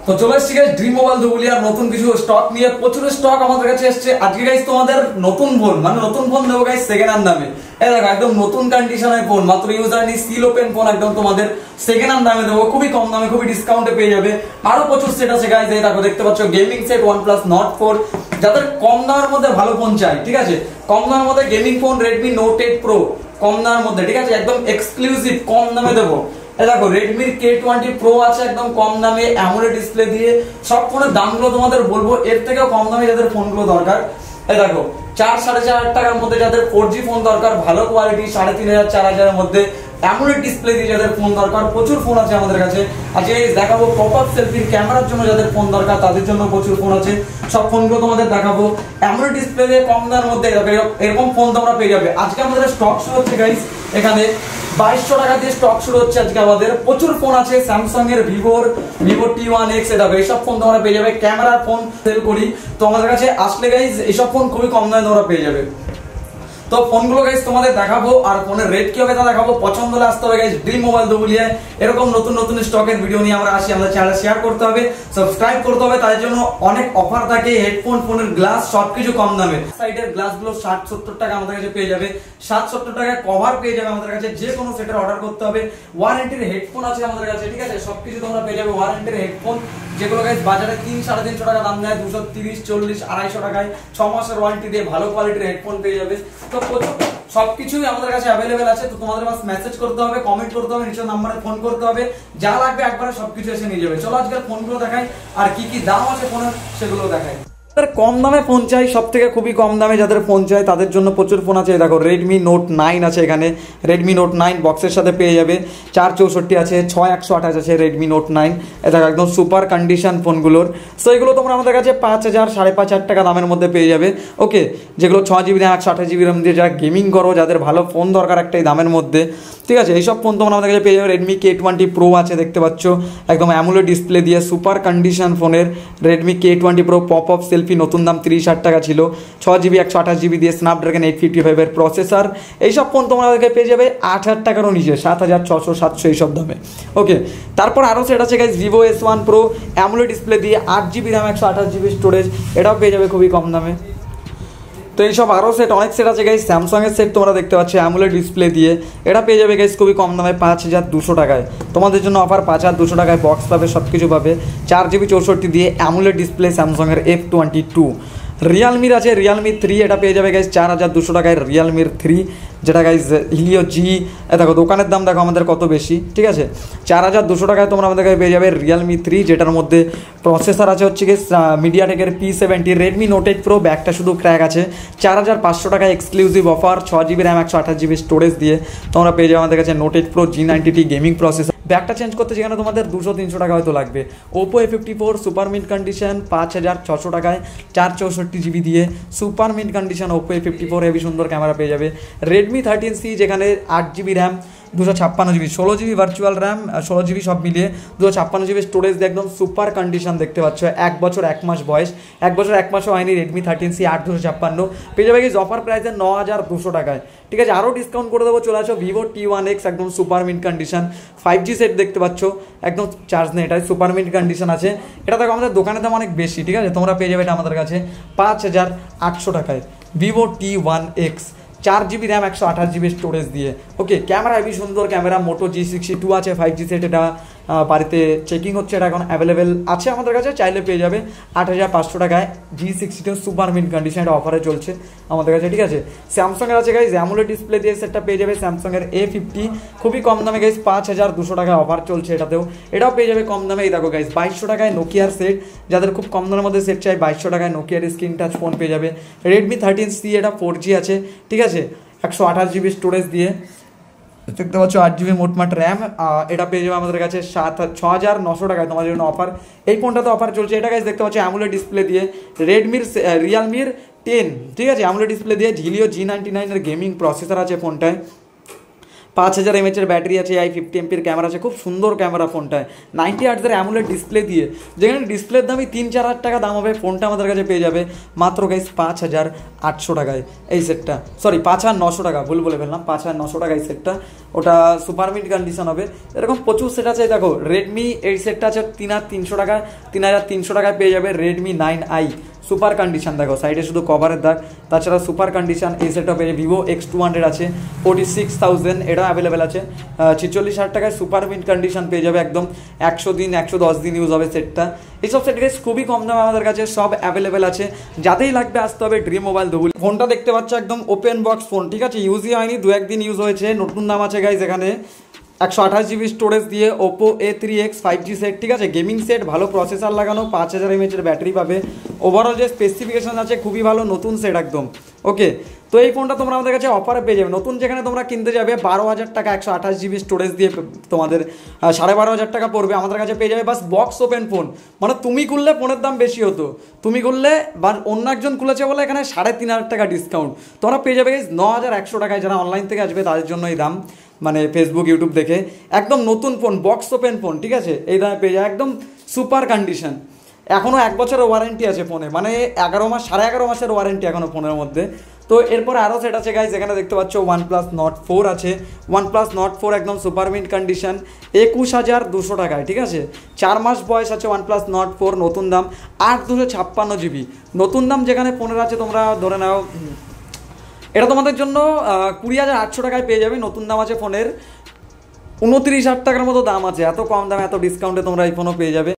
তো চলে এসেছি গাইস ড্রিম মোবাইল দুবুলিয়ার নতুন কিছু স্টক নিয়ে। প্রচুর স্টক আমাদের কাছে এসেছে আজকে গাইস। তোমাদের নতুন ফোন নতুন ফোন দেবো গাইস সেকেন্ড হ্যান্ড দামে। এই দেখো একদম নতুন কন্ডিশনের ফোন, মাত্র ইউজার নি সিল ওপেন ফোন, একদম তোমাদের সেকেন্ড হ্যান্ড দামে দেবো, খুবই কম দামে, খুবই ডিসকাউন্টে পেয়ে যাবে। আরো প্রচুর সেট আছে গাইস। এই দেখো দেখতে পাচ্ছ গেমিং সেট OnePlus Nord 4, যাদের কম দামের মধ্যে ভালো ফোন চাই, ঠিক আছে, কম দামের মধ্যে gaming phone Redmi Note 8 Pro কম দামের মধ্যে, ঠিক আছে, একদম এক্সক্লুসিভ কম দামে দেবো। দেখো Redmi K20 Pro আছে একদম কম দামে AMOLED ডিসপ্লে দিয়ে। সব ফোনের দামগুলো তোমাদের বলবো, এর থেকেও কম দামে যাদের ফোনগুলো দরকার। এই দেখো 4-4.5 টাকার মধ্যে যাদের 4G ফোন দরকার, ভালো কোয়ালিটি 3,500-4,000 এর মধ্যে AMOLED ডিসপ্লে দিয়ে যাদের ফোন দরকার, প্রচুর ফোন আছে আমাদের কাছে। আজকে দেখাবো পপআপ সেলফির ক্যামেরার জন্য যাদের ফোন দরকার তাদের জন্য প্রচুর ফোন আছে। সব ফোনগুলো তোমাদের দেখাবো AMOLED ডিসপ্লে দিয়ে কম দামের মধ্যে। এরকম ফোন তোমরা পেয়ে যাবে। আজকে আমাদের স্টক শুরু হচ্ছে গাইস, এখানে 2200 টাকা দিয়ে স্টক শুরু হচ্ছে আজকে আমাদের। প্রচুর ফোন আছে স্যামসাং এর, ভিভো T1X, এটা এইসব ফোন তোমরা পেয়ে যাবে। ক্যামেরার ফোন সেল করি, তো আমাদের কাছে আসলে গাইস এইসব ফোন খুবই কম দামে তোমরা পেয়ে যাবে। তো ফোনগুলো গাইস তোমাদের দেখাবো, আর ফোনের রেট কি হবে তা দেখাবো। পছন্দ হলে আসতে হবে গাইস ড্রিম মোবাইল দুবুলিয়ায়। এরকম নতুন নতুন স্টকের ভিডিও নিয়ে আমরা আসি। আমাদের চ্যানেল শেয়ার করতে হবে, সাবস্ক্রাইব করতে হবে, তার জন্য অনেক অফার থাকে, হেডফোন, ফোনের গ্লাস সবকিছু কম দামে। সাইডের গ্লাসগুলো 60-70 টাকা আমাদের কাছে পেয়ে যাবে, 60-70 টাকায় কভার পেয়ে যাবে আমাদের কাছে। যে কোনো সেটের অর্ডার করতে হবে। ওয়ারেন্টির হেডফোন আছে আমাদের কাছে, ঠিক আছে, সবকিছু তোমরা পেয়ে যাবে ওয়ারেন্টির হেডফোন, যেগুলো গাইস বাজারে 300-350 টাকা দাম নেয়, 230, 40, 250 টাকায় 6 মাসের ওয়ারেন্টি দিয়ে ভালো কোয়ালিটির হেডফোন পেয়ে যাবে। তো সবকিছুই আমাদের কাছে অ্যাভেলেবেল আছে। তো তোমাদের বাস মেসেজ করতে হবে, কমেন্ট করতে হবে, নিচের নম্বরে ফোন করতে হবে, যা লাগবে একবারে সবকিছু এসে নিয়ে যাবে। চলো আজকের ফোনগুলো দেখাই, আর কি কি দাম আছে ফোনের সেগুলো দেখাই। কম দামে ফোন চাই, সব থেকে খুবই কম দামে যাদের ফোন চাই তাদের জন্য প্রচুর ফোন আছে। দেখো Redmi Note 9 আছে এখানে, Redmi Note 9 বক্সের সাথে পেয়ে যাবে। 464 আছে, 6128 আছে Redmi Note 9। দেখো একদম সুপার কন্ডিশন ফোনগুলোর। সো এগুলো তোমরা আমাদের কাছে 5,000, 5,500 টাকা দামের মধ্যে পেয়ে যাবে। ওকে, যেগুলো 6GB RAM 128GB RAM দিয়ে যারা গেমিং করো, যাদের ভালো ফোন দরকার একটা এই দামের মধ্যে, ঠিক আছে, এইসব ফোন তোমরা আমাদের কাছে পেয়ে যাবে। Redmi K20 Pro আছে, দেখতে পাচ্ছ একদম AMOLED ডিসপ্লে দিয়ে সুপার কন্ডিশন ফোনের Redmi K20 Pro popup selfie, নতুন দাম 30,000 টাকা ছিল। 6GB 128GB দিয়ে Snapdragon 855 এর প্রসেসর। এইসব ফোন তোমরা আমাদেরকে পেয়ে যাবে 8,000 টাকারও নিচে, 7,600, 700 এইসব দামে। ওকে, তারপর আরও সেট আছে guys Vivo S1 Pro AMOLED display দিয়ে 8GB RAM 128GB স্টোরেজ, এটাও পেয়ে যাবে খুবই কম দামে। তো এইসব আরও সেট, অনেক সেট আছে গাইস। স্যামসাংয়ের সেট তোমরা দেখতে পাচ্ছ AMOLED ডিসপ্লে দিয়ে, এটা পেয়ে যাবে গাইস খুবই কম দামে 5,200 টাকায়। তোমাদের জন্য অফার 5,200 টাকায় বক্স পাবে, সব কিছু পাবে। 4GB 64 দিয়ে AMOLED ডিসপ্লে স্যামসাংয়ের F22। রিয়ালমির আছে Realme 3, এটা পেয়ে যাবে গাইস 4,200 টাকায় Realme 3, যেটা গাইস Helio G। দেখো দোকানের দাম দেখো আমাদের কত বেশি, ঠিক আছে। 4,200 টাকায় তোমরা আমাদের কাছে পেয়ে যাবে Realme 3, যেটার মধ্যে প্রসেসর আছে হচ্ছে কি মিডিয়াটেকের P70। Redmi Note 8 Pro ব্যাগটা শুধু ক্র্যাক আছে, 4,500 টাকায় exclusive offer, 6GB RAM 128GB storage দিয়ে তোমরা পেয়ে যাবে আমাদের কাছে Note 8 Pro G90T gaming processor. ব্যাগটা চেঞ্জ করতে যেখানে তোমাদের 200-300 টাকা হয়তো লাগবে। Oppo A54 super mint condition 5,600 টাকায়, 464GB দিয়ে super mint condition Oppo A54, heavy সুন্দর ক্যামেরা পেয়ে যাবে। Redmi 13C যেখানে 8GB RAM 256GB, 16GB virtual RAM, 16GB সব মিলিয়ে 256GB স্টোরেজ দিয়ে একদম সুপার কন্ডিশন, দেখতে পাচ্ছ 1 বছর 1 মাস বয়স, 1 বছর 1 মাসও হয়নি। Redmi 13C 8,256 পেয়ে যাবে গিয়ে অফার প্রাইসে 9,200 টাকায়, ঠিক আছে। আরও ডিসকাউন্ট করে দেবো, চলে আসো Vivo T1X একদম super mint condition 5G set, দেখতে পাচ্ছ একদম চার্জ নেই, এটাই সুপার মিন্ট কন্ডিশন আছে। এটা দেখো আমাদের দোকানের দাম অনেক বেশি, ঠিক আছে, তোমরা পেয়ে যাবে এটা আমাদের কাছে 5,800 টাকায় Vivo T1X, 4GB RAM 128GB storage দিয়ে। ওকে, ক্যামেরা হেভি সুন্দর ক্যামেরা, Moto G62 আছে 5G সেট, এটা বাড়িতে চেকিং হচ্ছে, এটা এখন অ্যাভেলেবেল আছে আমাদের কাছে, চাইলে পেয়ে যাবে 8,500 টাকায় G62 সুপার মিন্ট কন্ডিশন, এটা অফারে চলছে আমাদের কাছে, ঠিক আছে। স্যামসাংয়ের আছে গাইস AMOLED ডিসপ্লে দিয়ে সেটটা পেয়ে যাবে স্যামসাংয়ের A50, খুবই কম দামে গাইস, 5,200 টাকায় অফার চলছে এটাতেও, এটাও পেয়ে যাবে কম দামে। এই দেখো গাইস 2,200 টাকায় নোকিয়ার সেট, যাদের খুব কম দামের মধ্যে সেট চাই 2,200 টাকায় নোকিয়ার স্ক্রিন টাচ ফোন পেয়ে যাবে। Redmi 13C, এটা 4G আছে, ঠিক আছে, 128GB স্টোরেজ দিয়ে, দেখতে পাচ্ছ 8GB মোটমাট র্যাম, এটা পেয়ে যাবে আমাদের কাছে 6,900 টাকায় তোমাদের জন্য অফার। এই ফোনটাতে অফার চলছে, এটা গাইস দেখতে পাচ্ছ AMOLED ডিসপ্লে দিয়ে Realme 10, ঠিক আছে, AMOLED ডিসপ্লে দিয়ে Helio G99 এর গেমিং প্রসেসর আছে ফোনটায়। 5000 mAh এর ব্যাটারি আছে, i50 MP ক্যামেরা আছে, খুব সুন্দর ক্যামেরা ফোনটায়, 90 Hz অ্যামোলেড ডিসপ্লে দিয়ে, যেখানে ডিসপ্লের দামই 3-4 হাজার টাকা দাম হবে, ফোনটা আমাদের কাছে পেয়ে যাবে মাত্র গাইস 5800 টাকায় এই সেটটা, সরি 5900 টাকা, ভুল বলে ফেললাম, 5900 টাকা এই সেটটা, ওটা সুপার মিন্ট কন্ডিশন হবে। এরকম প্রচুর সেট আছে, দেখো রেডমি এই সেটটা আছে 3300 টাকা, 3300 টাকায় পেয়ে যাবে রেডমি 9i সুপার কন্ডিশন, দেখো সাইডে শুধু কভারের দাগ, তাছাড়া সুপার কন্ডিশন এই সেটটা পেয়ে ভিভো X200 আছে 46,000, এটা অ্যাভেলেবেল আছে 46,000 টাকায় সুপার মিন্ট কন্ডিশন পেয়ে যাবে, একদম 100 দিন 110 দিন ইউজ হবে সেটটা। এইসব সেট গাইস খুবই কম দামে আমাদের কাছে সব অ্যাভেলেবেল আছে, যাতেই লাগবে আসতে হবে ড্রিম মোবাইল ধুবুলি। ফোনটা দেখতে পাচ্ছ একদম ওপেন বক্স ফোন, ঠিক আছে, ইউজই হয়নি, 2-1 দিন ইউজ হয়েছে, নতুন দাম আছে গাইস এখানে 128GB স্টোরেজ দিয়ে ওপো A3X 5G সেট, ঠিক আছে, গেমিং সেট, ভালো প্রসেসর লাগানো, 5000 mAh এর ব্যাটারি পাবে, ওভারঅল যে স্পেসিফিকেশন আছে খুবই ভালো, নতুন সেট একদম। ওকে, তো এই ফোনটা তোমরা আমাদের কাছে অফারে পেয়ে যাবে, নতুন যেখানে তোমরা কিনতে যাবে 12,000 টাকা 128GB স্টোরেজ দিয়ে তোমাদের 12,500 টাকা পড়বে, আমাদের কাছে পেয়ে যাবে বাস বক্স ওপেন ফোন, মানে তুমি খুললে ফোনের দাম বেশি হতো, তুমি খুললে বা অন্য একজন খুলেছে বলে এখানে 3,500 টাকা ডিসকাউন্ট তোমরা পেয়ে যাবে 9,100 টাকায়, যারা অনলাইন থেকে আসবে তাদের জন্য এই দাম, মানে ফেসবুক ইউটিউব দেখে, একদম নতুন ফোন বক্স ওপেন ফোন, ঠিক আছে, এই দামে পেয়ে যায়, একদম সুপার কন্ডিশন, এখনও 1 বছরের ওয়ারেন্টি আছে ফোনে, মানে 11 মাস 11.5 মাসের ওয়ারেন্টি এখনও ফোনের মধ্যে। তো এরপরে আরও সেট আছে গাইজ, এখানে দেখতে পাচ্ছ OnePlus Nord 4 আছে, OnePlus Nord 4 একদম সুপার মিন্ট কন্ডিশন 21,200 টাকায়, ঠিক আছে, 4 মাস বয়স আছে OnePlus Nord 4, নতুন দাম 8/256GB, নতুন দাম যেখানে ফোনের আছে তোমরা ধরে নাও এটা তোমাদের জন্য 20,800 টাকায় পেয়ে যাবে, নতুন দাম আছে ফোনের 29,000 টাকার মতো দাম আছে, এত কম দামে এত ডিসকাউন্টে তোমরা এই ফোনও পেয়ে যাবে।